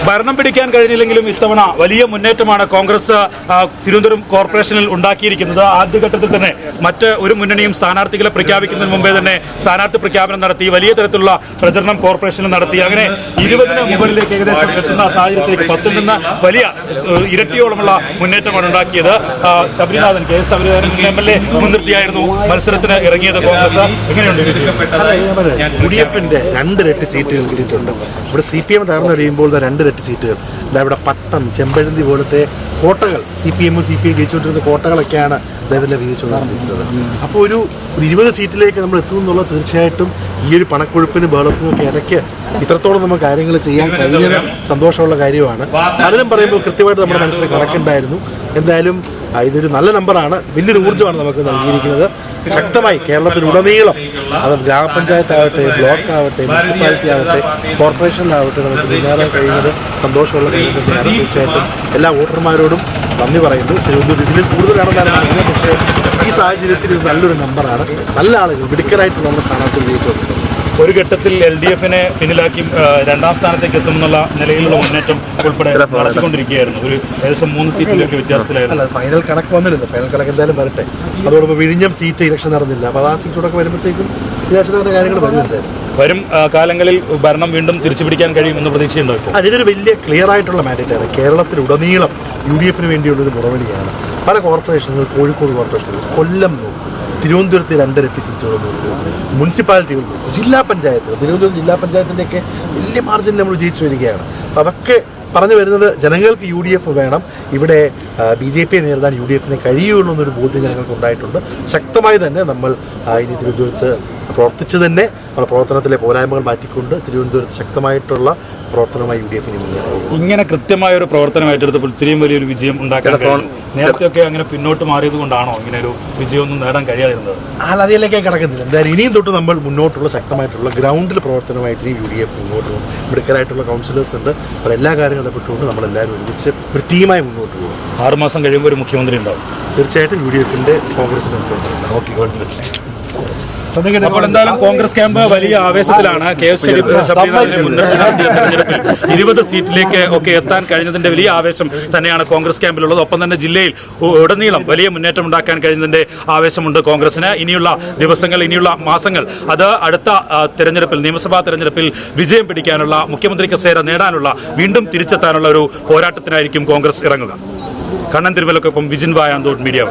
ഭരണം പിടിക്കാൻ കഴിഞ്ഞില്ലെങ്കിലും ഇത്തവണ വലിയ മുന്നേറ്റമാണ് കോൺഗ്രസ് തിരുവനന്തപുരം കോർപ്പറേഷനിൽ ഉണ്ടാക്കിയിരിക്കുന്നത്. ആദ്യഘട്ടത്തിൽ തന്നെ മറ്റ് ഒരു മുന്നണിയും സ്ഥാനാർത്ഥികളെ പ്രഖ്യാപിക്കുന്നതിന് മുമ്പേ തന്നെ സ്ഥാനാർത്ഥി പ്രഖ്യാപനം നടത്തി, വലിയ തരത്തിലുള്ള പ്രചരണം കോർപ്പറേഷനിൽ നടത്തി. അങ്ങനെ 20-ന് മുകളിലേക്ക് ഏകദേശം എത്തുന്ന സാഹചര്യത്തിലേക്ക് 10-ൽ നിന്ന് വലിയ ഇരട്ടിയോളമുള്ള മുന്നേറ്റമാണ് ഉണ്ടാക്കിയത്. Sabarinathan K S Sabarinathan MLA മുൻനിർത്തിയായിരുന്നു മത്സരത്തിന് ഇറങ്ങിയത് കോൺഗ്രസ്. എങ്ങനെയുണ്ട്? UDF-ന്റെ 2 ഇരട്ടി സീറ്റുകൾ കിട്ടിയിട്ടുണ്ട്. ഇവിടെ CPM തകർന്നു കഴിയുമ്പോൾ 2 ഇരട്ടി സീറ്റുകൾ ഇവിടെ പട്ടം, ചെമ്പഴന്തി പോലത്തെ കോട്ടകൾ, CPM ജയിച്ചുകൊണ്ടിരുന്ന കോട്ടകളൊക്കെയാണ് ലെവലിൽ വിധിച്ചുകൊണ്ടിരിക്കുന്നത്. അപ്പോൾ ഒരു 20 സീറ്റിലേക്ക് നമ്മൾ എത്തുമെന്നുള്ളത് തീർച്ചയായിട്ടും ഈ ഒരു പണക്കൊഴുപ്പിനും ബഹളത്തിനും ഒക്കെ ഇടയ്ക്ക് ഇത്രത്തോളം നമുക്ക് കാര്യങ്ങൾ ചെയ്യാൻ കഴിഞ്ഞത് സന്തോഷമുള്ള കാര്യമാണ്. പലരും പറയുമ്പോൾ കൃത്യമായിട്ട് നമ്മുടെ മനസ്സിൽ കണക്കുണ്ടായിരുന്നു. എന്തായാലും ഇതൊരു നല്ല നമ്പറാണ്, വലിയൊരു ഊർജ്ജമാണ് നമുക്ക് നൽകിയിരിക്കുന്നത്. ശക്തമായി കേരളത്തിലുടനീളം, അത് ഗ്രാമപഞ്ചായത്താവട്ടെ, ബ്ലോക്ക് ആവട്ടെ, മുനിസിപ്പാലിറ്റി ആവട്ടെ, കോർപ്പറേഷനിലാവട്ടെ, നമുക്ക് മുന്നേറാൻ കഴിയുന്നത് സന്തോഷമുള്ള കാര്യം തന്നെയാണ്. തീർച്ചയായിട്ടും എല്ലാ വോട്ടർമാരോടും നന്ദി പറയുന്നു. തിരുവനന്തപുരം ഇതിലും കൂടുതലാണെന്നാണ് ആഗ്രഹം. പക്ഷേ ഈ സാഹചര്യത്തിൽ ഇത് നല്ലൊരു നമ്പറാണ്. നല്ല ആളുകൾ മിടുക്കരായിട്ട് നമ്മുടെ സ്ഥാനാർത്ഥി ജയിച്ചു. ഒരു ഘട്ടത്തിൽ LDF-നെ പിന്നിലാക്കി 2ാം സ്ഥാനത്തേക്ക് എത്തുമെന്നുള്ള നിലയിലുള്ള മുന്നേറ്റം ഉൾപ്പെടെ നടത്തിക്കൊണ്ടിരിക്കുകയായിരുന്നു. ഒരു ഏകദേശം 3 സീറ്റിലൊക്കെ വ്യത്യാസത്തിലായിരുന്നു. അല്ല, ഫൈനൽ കണക്ക് വന്നില്ലല്ലോ. ഫൈനൽ കണക്ക് എന്തായാലും വരട്ടെ. അതോടൊപ്പം വിഴിഞ്ഞം സീറ്റ് ഇലക്ഷൻ നടന്നില്ല. അപ്പോൾ ആ സീറ്റോടൊക്കെ വരുമ്പോഴത്തേക്കും വിചാരിച്ച കാര്യങ്ങൾ വരും കാലങ്ങളിൽ ഭരണം വീണ്ടും തിരിച്ചുപിടിക്കാൻ കഴിയുമെന്ന് പ്രതീക്ഷയുണ്ടോ? ഇതൊരു വലിയ ക്ലിയർ ആയിട്ടുള്ള മാൻഡേറ്റാണ്. കേരളത്തിലുടനീളം UDF-ന് വേണ്ടിയുള്ളൊരു മുറവിളിയാണ്. പല കോർപ്പറേഷനുകൾ, കോഴിക്കോട് കോർപ്പറേഷനുകൾ, കൊല്ലം നോക്കും, തിരുവനന്തപുരത്ത് 2 ഇരട്ടി സീറ്റുകൾ നോക്കും, മുനിസിപ്പാലിറ്റികൾ നോക്കും, ജില്ലാ പഞ്ചായത്ത്, തിരുവനന്തപുരം ജില്ലാ പഞ്ചായത്തിൻ്റെയൊക്കെ വലിയ മാർജിനിൽ നമ്മൾ ജയിച്ചു വരികയാണ്. അപ്പോൾ അതൊക്കെ പറഞ്ഞു വരുന്നത് ജനങ്ങൾക്ക് UDF വേണം, ഇവിടെ BJP-യെ നേരിടാൻ UDF-ന് കഴിയുള്ളൂ എന്നൊരു ബോധ്യം ജനങ്ങൾക്ക് ഉണ്ടായിട്ടുണ്ട്. ശക്തമായി തന്നെ നമ്മൾ ഇനി തിരുവനന്തപുരത്ത് പ്രവർത്തിച്ച് തന്നെ നമ്മുടെ പ്രവർത്തനത്തിലെ പോരായ്മകൾ മാറ്റിക്കൊണ്ട് തിരുവനന്തപുരത്ത് ശക്തമായിട്ടുള്ള പ്രവർത്തനമായി UDF-ന് മുന്നേറും. ഇങ്ങനെ കൃത്യമായ ഒരു പ്രവർത്തനം ഏറ്റെടുത്തപ്പോൾ ഇത്രയും വലിയൊരു വിജയം ഉണ്ടാക്കാൻ കഴിയും. നേരത്തെയൊക്കെ അങ്ങനെ പിന്നോട്ട് മാറിയത് കൊണ്ടാണോ ഇങ്ങനെ ഒരു വിജയമൊന്നും നേടാൻ കഴിയാതിരുന്നത്? അതിലേക്ക് കിടക്കുന്നില്ല. എന്തായാലും ഇനിയും തൊട്ട് നമ്മൾ മുന്നോട്ടുള്ള ശക്തമായിട്ടുള്ള ഗ്രൗണ്ടിൽ പ്രവർത്തനമായിട്ട് UDF മുന്നോട്ട് പോകും. മിടുക്കരായിട്ടുള്ള കൗൺസിലേഴ്സ് ഉണ്ട്. അപ്പോൾ എല്ലാ കാര്യങ്ങളും പെട്ടുകൊണ്ട് നമ്മളെല്ലാവരും ഒരുമിച്ച് ഒരു ടീമായി മുന്നോട്ട് പോകും. 6 മാസം കഴിയുമ്പോൾ ഒരു മുഖ്യമന്ത്രി ഉണ്ടാവും. തീർച്ചയായിട്ടും UDF-ന്റെ കോൺഗ്രസിന്റെ മുഖ്യമന്ത്രി. Okay, God bless. അപ്പോൾ എന്തായാലും കോൺഗ്രസ് ക്യാമ്പ് വലിയ ആവേശത്തിലാണ്. KS ശബരിനാഥനെ മുൻനിർത്തി നടത്തിയ തെരഞ്ഞെടുപ്പിൽ 20 സീറ്റിലേക്ക് ഒക്കെ എത്താൻ കഴിഞ്ഞതിന്റെ വലിയ ആവേശം തന്നെയാണ് കോൺഗ്രസ് ക്യാമ്പിലുള്ളത്. ഒപ്പം തന്നെ ജില്ലയിൽ ഉടനീളം വലിയ മുന്നേറ്റം ഉണ്ടാക്കാൻ കഴിയുന്നതിന്റെ ആവേശമുണ്ട് കോൺഗ്രസിന്. ഇനിയുള്ള ദിവസങ്ങൾ, ഇനിയുള്ള മാസങ്ങൾ, അത് അടുത്ത തെരഞ്ഞെടുപ്പിൽ, നിയമസഭാ തെരഞ്ഞെടുപ്പിൽ വിജയം പിടിക്കാനുള്ള, മുഖ്യമന്ത്രി കസേര നേടാനുള്ള, വീണ്ടും തിരിച്ചെത്താനുള്ള ഒരു പോരാട്ടത്തിനായിരിക്കും കോൺഗ്രസ് ഇറങ്ങുക. കണ്ണൻ തിരുമലക്കൊപ്പം വിജിൻ വായാന്തോട്, മീഡിയ.